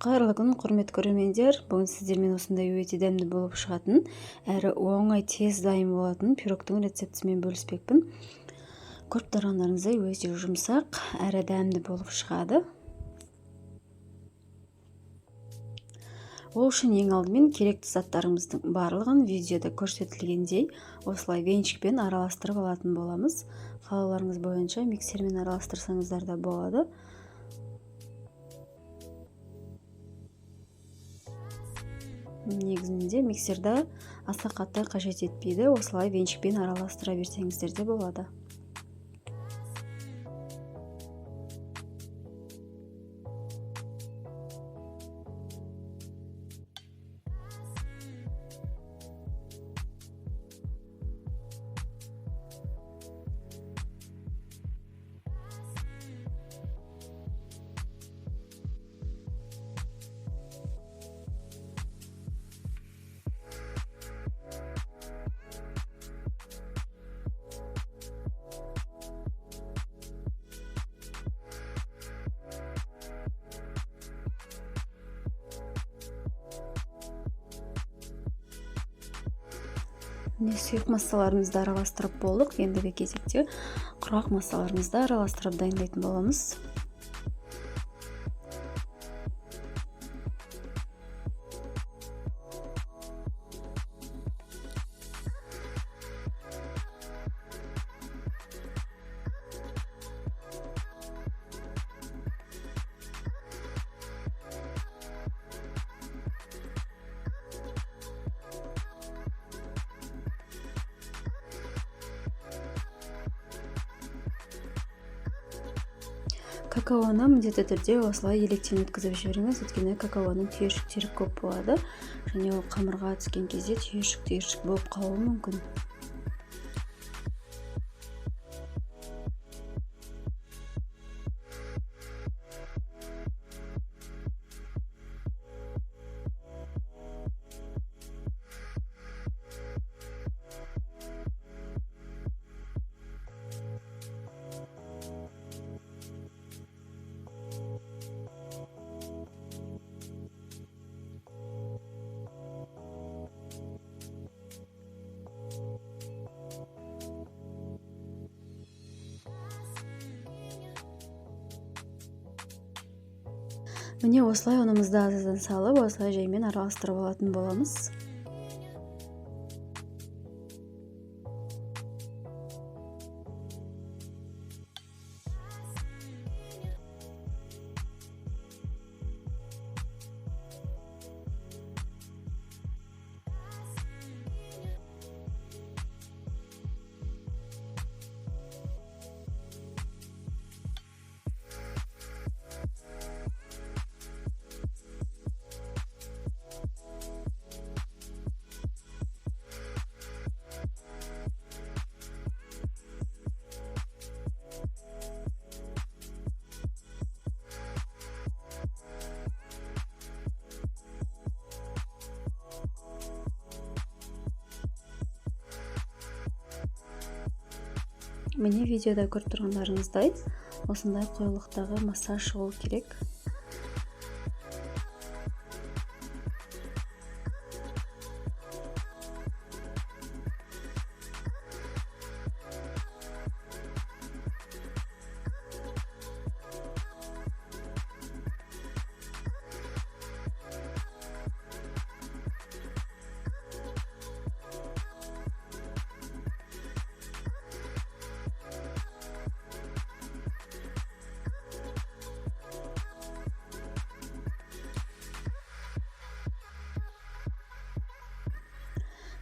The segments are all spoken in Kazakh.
Қайырлы күн, құрметті көрермендер. Бүгін сіздермен осындай өте дәмді болып шығатын, әрі оңай тез дайын болатын пирогтың рецептісімен бөліспекпін. Көріп тұрғандарыңыздай өте жұмсақ, әрі дәмді болып шығады. Ол үшін ең алдымен керекті заттарымыздың барлығын видеода көрсетілгендей осылай венчикпен араластырып алатын боламыз. Қалауларыңыз бойынша миксермен араластырсаңыздар да болады. Негізінде миксерді аса қатты қажет етпейді, осылай венчикпен араластыра берсеңіздер де болады. Сұйық массаларымызды араластырып болдық. Ендігі кезекте құрғақ массаларымызды араластырып дайындайтын боламыз. Какаоны міндетті түрде осылай електен өткізіп жіберіңіз, өйткені какаоның түйіршіктері көп болады, және ол қамырға түскен кезде түйіршік болып қалуы мүмкін. Міне осылай ұнымызды азыздан салып, осылай жаймен араластырып алатын боламыз. Міне видеода көріп тұрғандарыңыздай осындай қоюлықтағы масса шығу керек.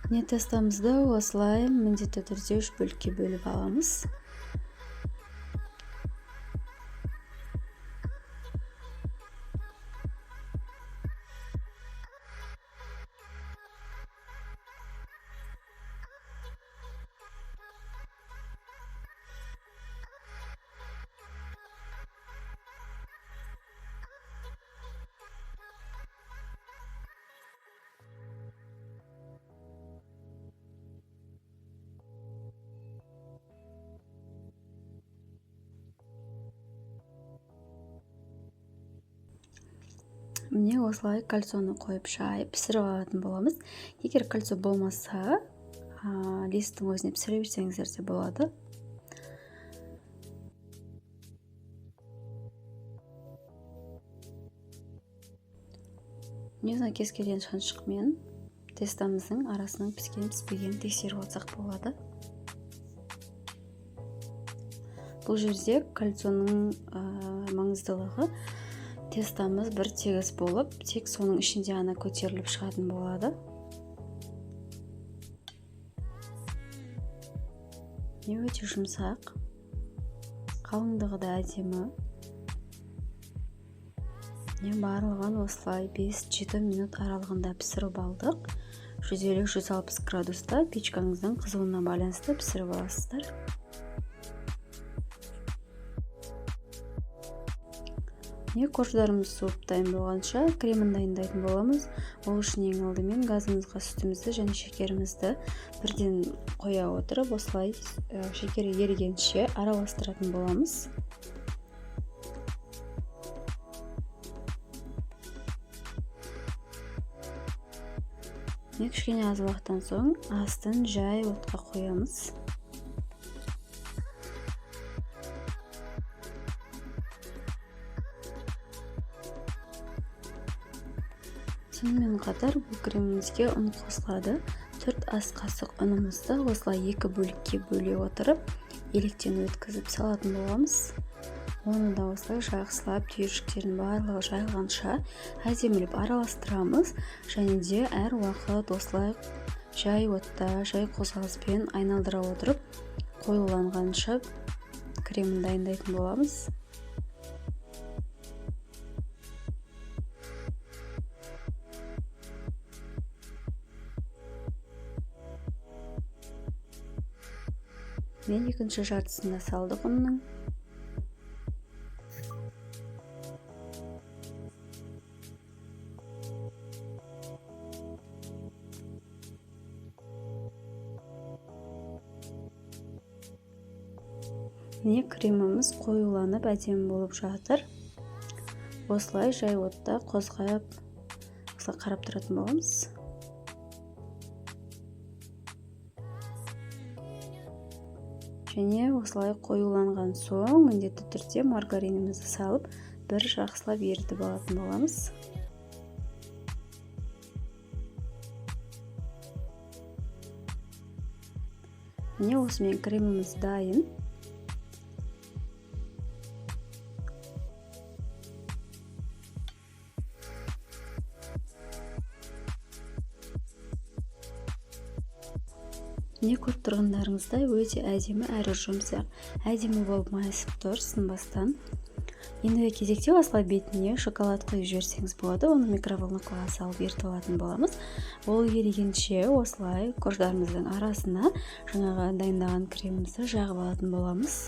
Міне тестамызды осылай міндетті түрде 3 бөлікке бөліп аламыз. міне осылай кальцоны қойып шайып пісіріп алатын боламыз. Егер кальцо болмаса, листтің өзіне пісіре берсеңіздер де болады. Міне кез келген шаншықмен тестамыздың арасының піскен піспегенін тексеріп алсақ болады. Бұл жерде кальцоның маңыздылығы тестамыз бір тегіс болып, тек соның ішінде ғана көтеріліп шығатын болады. Не өте жұмсақ, қалыңдығы да әдемі. Не барлығын осылай 5-7 минут аралығында пісіріп алдық. 150-160 градуста печкаңыздың қызуына байланысты пісіріп аласыздар. Корждарымыз суып дайын болғанша кремін дайындайтын боламыз. Ол үшін ең алдымен газымызға сүтімізді және шекерімізді бірден қоя отырып, осылай шекері ерігенше араластыратын боламыз. Кішкене аз уақыттан соң астын жай отқа қоямыз. Сонымен қатар бұл кремімізге ұн қосылады. 4 ас қасық ұнымызды осылай 2 бөлікке бөле отырып, електен өткізіп салатын боламыз. Оны да осылай жақсылап түйіршіктердің барлығы жайылғанша әдемілеп араластырамыз. Және де әр уақыт осылай жай отта, жай қозғалыспен айналдыра отырып, қоюланғанша кремін дайындайтын боламыз. Мен екінші жартысында салдық ұнның. Міне креміміз қоюланып әдемі болып жатыр. Осылай жай отта қозғап, қарап тұратын боламыз. Және осылай қоюланған соң міндетті түрде маргаринімізді салып, бір жақсылап ерітіп алатын боламыз. Міне осымен креміміз дайын. Міне көріп тұрғандарыңыздай өте әдемі әрі жұмсақ, әдемі болып майысып тұр сынбастан. Ендігі кезекте осылай бетіне шоколад құйып жіберсеңіз болады. Оны микроволновкаға салып ерітіп алатын боламыз. Ол ерігенше осылай корждарымыздың арасына жаңағы дайындаған кремімізді жағып алатын боламыз.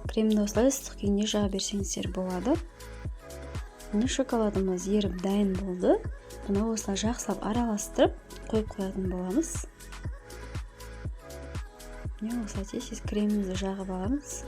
Кремді осылай ыстық күйінде жаға берсеңіздер болады. Міне шоколадымыз еріп дайын болды. Бұны осылай жақсылап араластырып қойып қоятын боламыз. Міне осылай тез кремімізді жағып аламыз.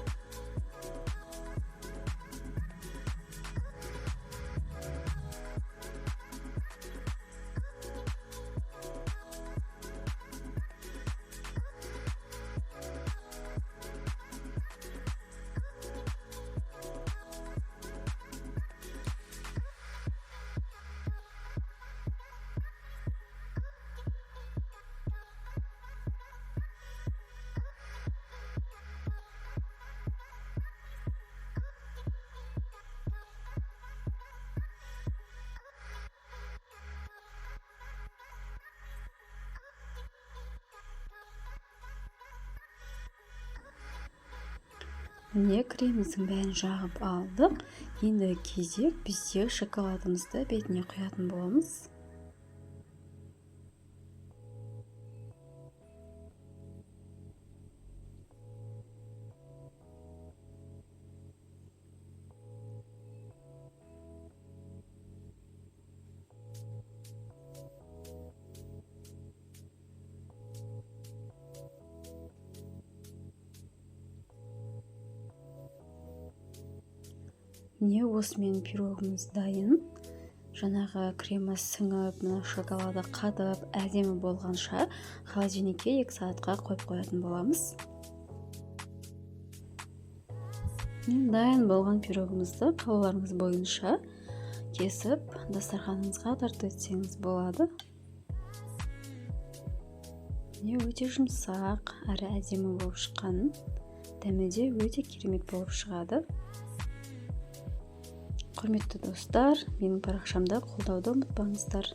Міне креміміздің бәрін жағып алдық. Енді кезек бізде шоколадымызды бетіне құятын боламыз. міне осымен пирогымыз дайын. Жаңағы крема сіңіп, мына шоколады қатып, әдемі болғанша холодильникке 2 сағатқа қойып қоятын боламыз. Дайын болған пирогымызды қалауларыңыз бойынша кесіп, дастарханыңызға тартып етсеңіз болады. Өте жұмсақ әрі әдемі болып шыққан, дәмі де өте керемет болып шығады. Құрметті достар, менің парақшамды қолдауды ұмытпаңыздар.